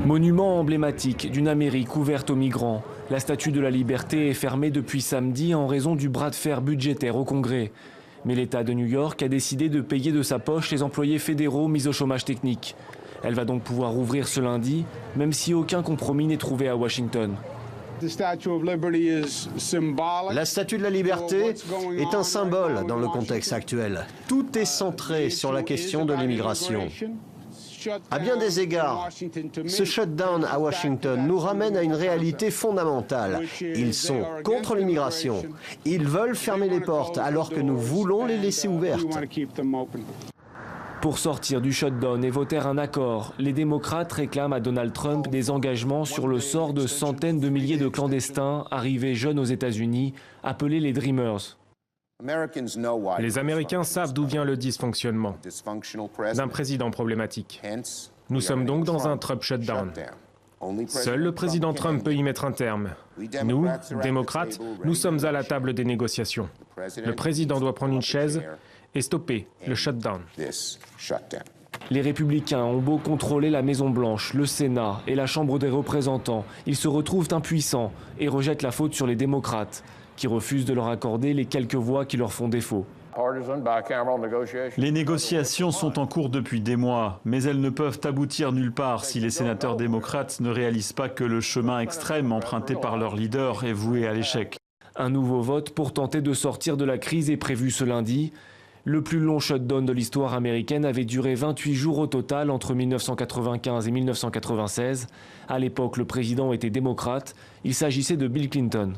Monument emblématique d'une Amérique ouverte aux migrants, la Statue de la Liberté est fermée depuis samedi en raison du bras de fer budgétaire au Congrès. Mais l'État de New York a décidé de payer de sa poche les employés fédéraux mis au chômage technique. Elle va donc pouvoir ouvrir ce lundi, même si aucun compromis n'est trouvé à Washington. La Statue de la Liberté est un symbole dans le contexte actuel. Tout est centré sur la question de l'immigration. À bien des égards, ce shutdown à Washington nous ramène à une réalité fondamentale. Ils sont contre l'immigration. Ils veulent fermer les portes alors que nous voulons les laisser ouvertes. Pour sortir du shutdown et voter un accord, les démocrates réclament à Donald Trump des engagements sur le sort de centaines de milliers de clandestins arrivés jeunes aux États-Unis, appelés les Dreamers. Les Américains savent d'où vient le dysfonctionnement d'un président problématique. Nous sommes donc dans un Trump shutdown. Seul le président Trump peut y mettre un terme. Nous, démocrates, nous sommes à la table des négociations. Le président doit prendre une chaise et stopper le shutdown. Les républicains ont beau contrôler la Maison-Blanche, le Sénat et la Chambre des représentants, ils se retrouvent impuissants et rejettent la faute sur les démocrates, qui refusent de leur accorder les quelques voix qui leur font défaut. Les négociations sont en cours depuis des mois, mais elles ne peuvent aboutir nulle part si les sénateurs démocrates ne réalisent pas que le chemin extrême emprunté par leur leader est voué à l'échec. Un nouveau vote pour tenter de sortir de la crise est prévu ce lundi. Le plus long shutdown de l'histoire américaine avait duré 28 jours au total entre 1995 et 1996. À l'époque, le président était démocrate. Il s'agissait de Bill Clinton.